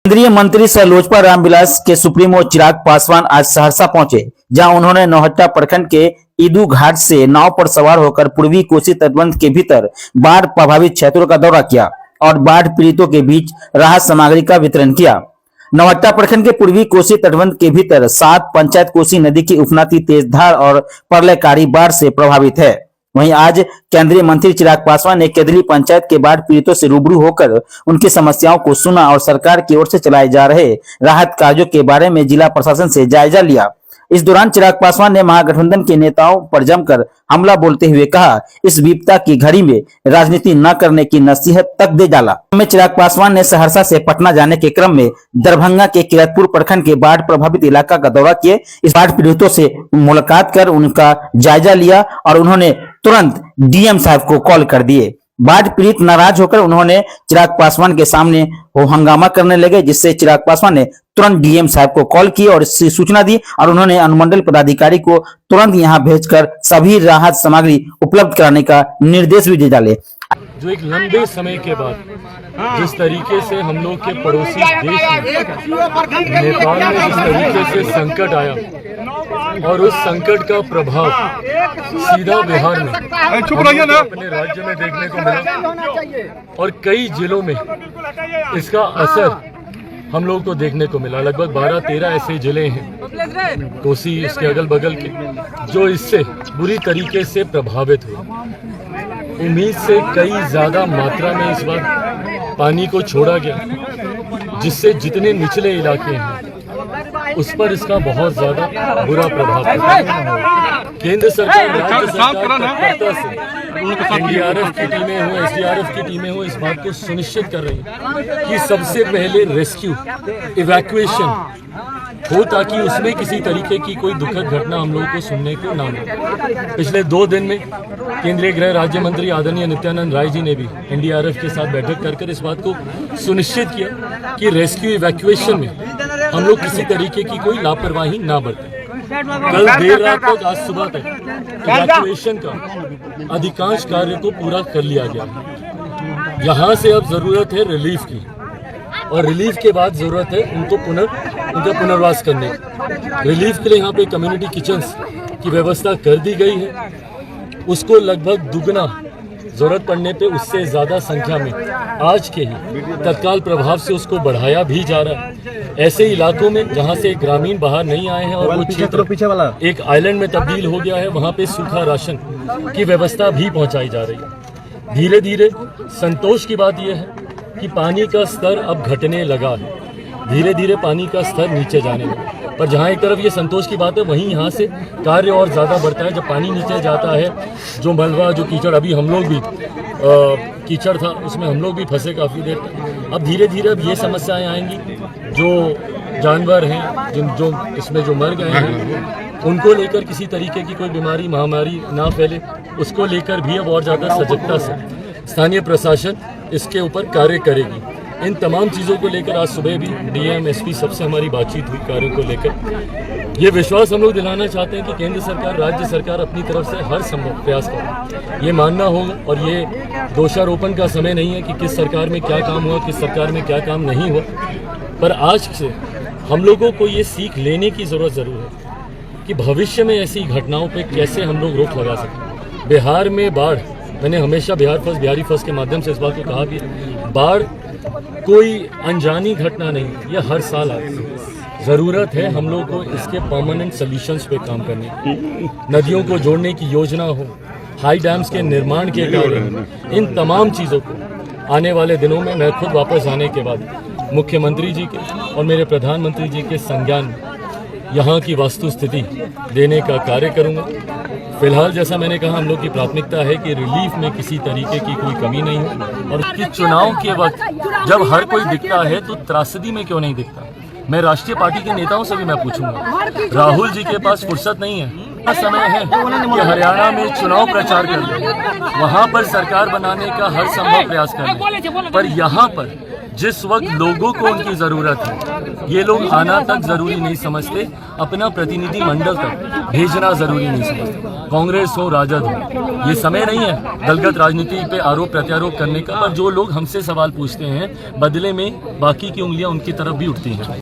केंद्रीय मंत्री सह लोजपा रामविलास के सुप्रीमो चिराग पासवान आज सहरसा पहुंचे, जहां उन्होंने नौहट्टा प्रखंड के ईदू घाट से नाव पर सवार होकर पूर्वी कोसी तटबंध के भीतर बाढ़ प्रभावित क्षेत्रों का दौरा किया और बाढ़ पीड़ितों के बीच राहत सामग्री का वितरण किया। नौहट्टा प्रखंड के पूर्वी कोसी तटबंध के भीतर 7 पंचायत कोसी नदी की उफनाती तेज धार और प्रलयकारी बाढ़ से प्रभावित है। वहीं आज केंद्रीय मंत्री चिराग पासवान ने केदली पंचायत के बाढ़ पीड़ितों से रूबरू होकर उनकी समस्याओं को सुना और सरकार की ओर से चलाए जा रहे राहत कार्यों के बारे में जिला प्रशासन से जायजा लिया। इस दौरान चिराग पासवान ने महागठबंधन के नेताओं पर जमकर हमला बोलते हुए कहा, इस विपदा की घड़ी में राजनीति न करने की नसीहत तक दे डाला। में चिराग पासवान ने सहरसा से पटना जाने के क्रम में दरभंगा के किरतपुर प्रखंड के बाढ़ प्रभावित इलाका का दौरा किए। इस बाढ़ पीड़ितों से मुलाकात कर उनका जायजा लिया और उन्होंने तुरंत डीएम साहब को कॉल कर दिए। बाढ़ पीड़ित नाराज होकर उन्होंने चिराग पासवान के सामने वो हंगामा करने लगे, जिससे चिराग पासवान ने तुरंत डीएम साहब को कॉल की और इसकी सूचना दी और उन्होंने अनुमंडल पदाधिकारी को तुरंत यहां भेजकर सभी राहत सामग्री उपलब्ध कराने का निर्देश भी दे डाले। जो एक लंबे समय के बाद जिस तरीके से हम लोग के पड़ोसी देश नेपाल में जिस तरीके से संकट आया और उस संकट का प्रभाव सीधा बिहार में अपने राज्य में देखने को मिला और कई जिलों में इसका असर हम लोग को देखने को मिला। लगभग 12-13 ऐसे जिले हैं कोसी इसके अगल बगल के जो इससे बुरी तरीके से प्रभावित हुए। उम्मीद से कई ज्यादा मात्रा में इस बार पानी को छोड़ा गया, जिससे जितने निचले इलाके हैं उस पर इसका बहुत ज्यादा बुरा प्रभाव पड़ा। केंद्र सरकार, राज्य सरकार से एनडीआरएफ की टीमें हो, एसडीआरएफ की टीमें हो, इस बात को सुनिश्चित कर रही है कि सबसे पहले रेस्क्यू इवैक्यूएशन हो ताकि उसमें किसी तरीके की कोई दुखद घटना हम लोगों को सुनने को ना मिले। पिछले 2 दिन में केंद्रीय गृह राज्य मंत्री आदरणीय नित्यानंद राय जी ने भी एनडीआरएफ के साथ बैठक कर इस बात को सुनिश्चित किया कि रेस्क्यू इवैक्यूएशन में हम लोग किसी तरीके की कोई लापरवाही ना बरतें। कल देर रात तक, आज सुबह तक इवैक्यूएशन का अधिकांश कार्य को पूरा कर लिया गया। यहाँ से अब जरूरत है रिलीफ की और रिलीफ के बाद जरूरत है उनका पुनर्वास करने की। रिलीफ के लिए यहाँ पे कम्युनिटी किचन्स की व्यवस्था कर दी गई है। उसको लगभग दुगना जरूरत पड़ने पे उससे ज्यादा संख्या में आज के ही तत्काल प्रभाव से उसको बढ़ाया भी जा रहा है। ऐसे इलाकों में जहां से ग्रामीण बाहर नहीं आए हैं और वो क्षेत्र एक आइलैंड में तब्दील हो गया है, वहां पे सूखा राशन की व्यवस्था भी पहुंचाई जा रही है। धीरे धीरे संतोष की बात यह है कि पानी का स्तर अब घटने लगा है, धीरे धीरे पानी का स्तर नीचे जाने लगा। पर जहाँ एक तरफ ये संतोष की बात है, वहीं यहाँ से कार्य और ज़्यादा बढ़ता है। जब पानी नीचे जाता है, जो मलबा, जो कीचड़, अभी हम लोग भी कीचड़ था उसमें हम लोग भी फंसे काफ़ी देर तक। अब धीरे धीरे अब ये समस्याएं आएंगी, जो जानवर हैं जो इसमें जो मर गए हैं उनको लेकर किसी तरीके की कोई बीमारी महामारी ना फैले, उसको लेकर भी अब और ज़्यादा सजगता से स्थानीय प्रशासन इसके ऊपर कार्य करेगी। इन तमाम चीज़ों को लेकर आज सुबह भी डीएम एसपी सबसे हमारी बातचीत हुई कार्यों को लेकर। ये विश्वास हम लोग दिलाना चाहते हैं कि केंद्र सरकार, राज्य सरकार अपनी तरफ से हर संभव प्रयास करे। ये मानना होगा और ये दोषारोपण का समय नहीं है कि किस सरकार में क्या काम हुआ, किस सरकार में क्या काम नहीं हुआ, पर आज से हम लोगों को ये सीख लेने की ज़रूरत ज़रूर है कि भविष्य में ऐसी घटनाओं पर कैसे हम लोग रोक लगा सकें। बिहार में बाढ़, मैंने हमेशा बिहारी फर्स्ट के माध्यम से इस बात को कहा कि बाढ़ कोई अनजानी घटना नहीं, यह हर साल आती है। ज़रूरत है हम लोग को इसके परमानेंट सॉल्यूशंस पे काम करने की। नदियों को जोड़ने की योजना हो, हाई डैम्स के निर्माण के कार्य, इन तमाम चीज़ों को आने वाले दिनों में मैं खुद वापस आने के बाद मुख्यमंत्री जी के और मेरे प्रधानमंत्री जी के संज्ञान यहाँ की वास्तु स्थिति देने का कार्य करूँगा। फिलहाल जैसा मैंने कहा, हम लोग की प्राथमिकता है कि रिलीफ में किसी तरीके की कोई कमी नहीं हो और कि चुनाव के वक्त जब हर कोई दिखता है तो त्रासदी में क्यों नहीं दिखता। मैं राष्ट्रीय पार्टी के नेताओं से भी मैं पूछूंगा, राहुल जी के पास फुर्सत नहीं है, समय है कि हरियाणा में चुनाव प्रचार कर ले, वहाँ पर सरकार बनाने का हर संभव प्रयास कर ले। पर यहाँ पर जिस वक्त लोगों को उनकी ज़रूरत है, ये लोग आना तक जरूरी नहीं समझते, अपना प्रतिनिधि मंडल तक भेजना जरूरी नहीं समझते। कांग्रेस हो राजद हो, ये समय नहीं है दलगत राजनीति पे आरोप प्रत्यारोप करने का, पर जो लोग हमसे सवाल पूछते हैं बदले में बाकी की उंगलियां उनकी तरफ भी उठती हैं।